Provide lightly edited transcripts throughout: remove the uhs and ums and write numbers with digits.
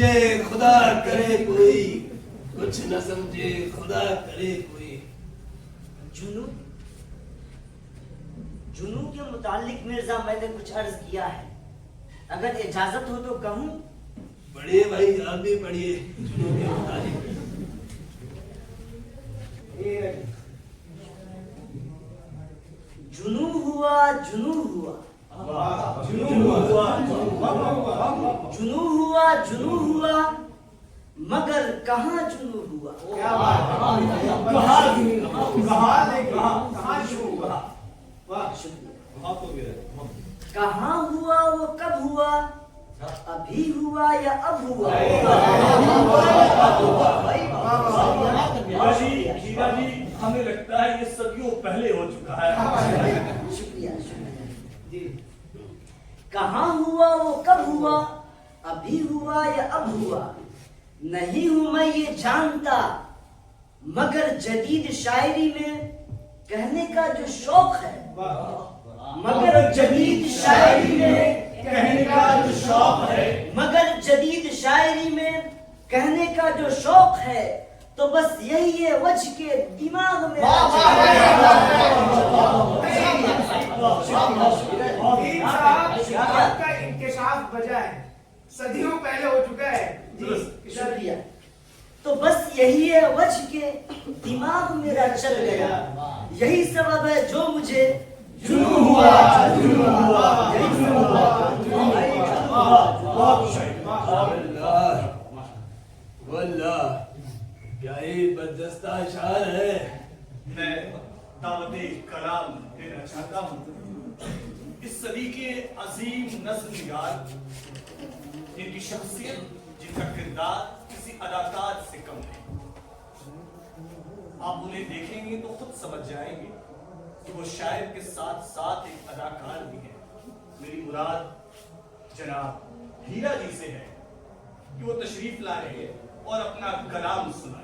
समझे खुदा करे कोई, कुछ न समझे खुदा करे कोई। जुनू जुनू के मुतालिक मिर्जा मैंने कुछ अर्ज किया है, अगर इजाजत हो तो कहूं? पढ़िए भाई, आप भी पढ़िए जुनू के मुतालिक। जुनू हुआ जुनू हुआ, जुनू हुआ जुनू हुआ, मगर कहाँ जुनू हुआ? क्या बात है, कहाँ शुरू हुआ? कहाँ हुआ वो कब हुआ, अभी हुआ या अब हुआ? हीरा जी, हमें लगता है ये सदियों पहले हो चुका है। शुक्रिया शुक्रिया। कहाँ हुआ वो कब हुआ, अभी हुआ या अब हुआ? नहीं हूं मैं ये जानता, मगर जदीद शायरी में कहने का जो शौक है, मगर जदीद शायरी में कहने का जो शौक है, मगर जदीद शायरी में कहने का जो शौक है, तो बस यही है वजह के दिमाग में। आपका इंकशाफ वजह है, सदियों पहले हो चुका है। शुक्रिया। तो बस यही है वजह के दिमाग मेरा चल गया, यही सबब है जो मुझे जुनू हुआ, जुनू हुआ, जुनू हुआ। क्या ही बददस्ता शार है। मैं दावते कलाम देना चाहता हूँ इस सदी के अजीम नस्ल निगार, जिनकी शख्सियत, जिनका किरदार किसी अदाकार से कम नहीं। आप उन्हें देखेंगे तो खुद समझ जाएंगे कि वो शायर के साथ साथ एक अदाकार भी है। मेरी मुराद जनाब हीरा जी से है कि वो तशरीफ लाए और अपना कलाम सुनाए।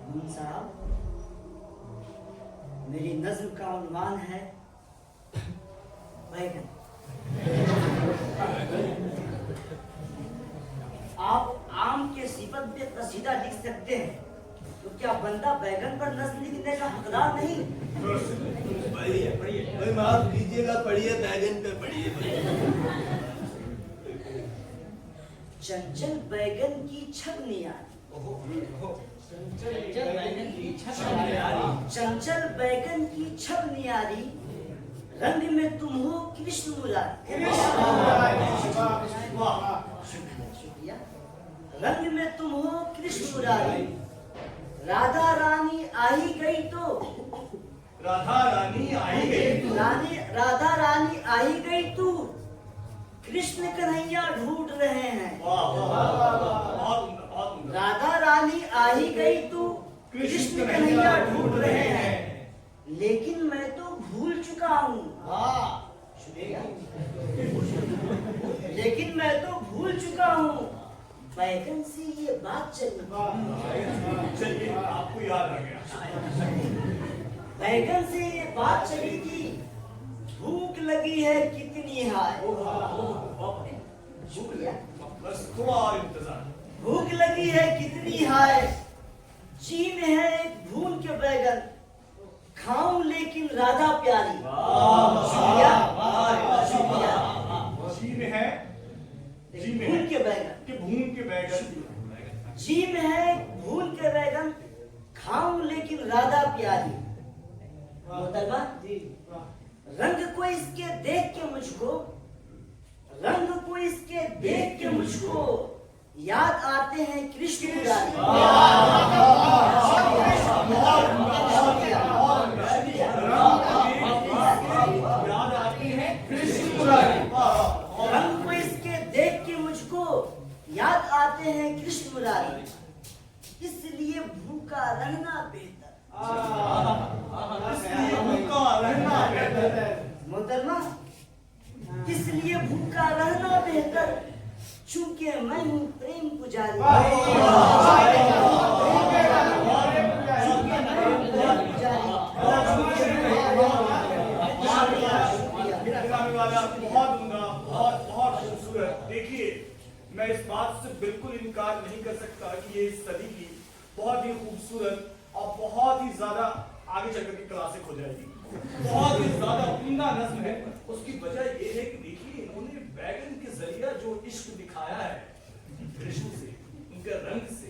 नून साहब, मेरी नज्म का उन्वान है बैगन। आप आम के सिफत में कसीदा लिख सकते हैं, तो क्या बंदा बैगन पर नज्म लिखने का हकदार नहीं? भाई माफ कीजिएगा, पढ़िए बैगन पे पढ़िए। चंचल बैगन की छबनिया, चंचल बैगन की छब नियारी, रंग में तुम हो कृष्ण मुरारी। शुक्रिया। रंग में तुम हो कृष्ण मुरारी, राधा रानी आई गई तो, राधा रानी आई गई, राधा रानी आई गई तू, कृष्ण कन्हैया ढूंढ रहे हैं। राधा रानी आ ही गई तू, कृष्ण कन्हैया ढूंढ रहे हैं, लेकिन मैं तो भूल चुका हूँ। लेकिन मैं तो भूल चुका हूँ, बैगन से ये बात चली। चलिए, आपको याद आ गया। बैगन से ये बात चली थी, भूख लगी है कितनी हाय। शुक्रिया। बस थोड़ा और इंतजार। भूख लगी है कितनी हाय, जी में है एक भून के बैगन, खाऊं लेकिन राधा प्यारी। शुक्रिया शुक्रिया। जी में है, जी में भून के बैगन, कि भून के बैगन, जी में है भून के बैगन, खाऊं लेकिन राधा प्यारी। मोहतरमा, रंग को इसके देख के मुझको, रंग को इसके देख के मुझको याद आते हैं कृष्ण मुरारी। याद आती है कृष्ण मुरारी। रंग को इसके देख के मुझको याद आते हैं कृष्ण मुरारी, इसलिए भूखा रहना बेहतर। इसलिए भूखा रहना बेहतर। मोहतरमा, इसलिए भूखा रहना बेहतर, चूंकि मैं हूँ प्रेम पुजारी। मैं इस बात से बिल्कुल इनकार नहीं कर सकता कि ये इस सदी की बहुत ही खूबसूरत और बहुत ही ज्यादा आगे चलकर की क्लासिक हो जाएगी। बहुत ही ज्यादा उम्दा नज्म है। उसकी वजह ये है कि देखिए इन्होंने वैगन के जरिए जो इश्क दिखाया है कृष्ण से, उनके रंग से,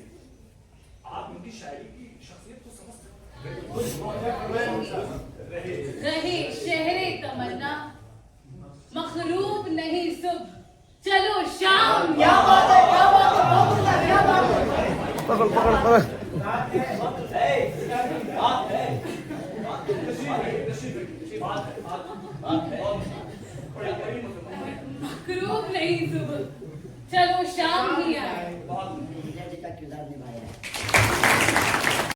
आप उनकी शायरी की शख्सियत को समझ सकते रहे शहरे तमन्ना मखरूब नहीं सुब चलो शाम। क्या बात है, क्या बात है, बहुत बढ़िया, क्या बात है। पकड़ पकड़ पकड़ मखरूब नहीं सुब चलो शाम ही आए। हीरा जी का किरदार निभाया है।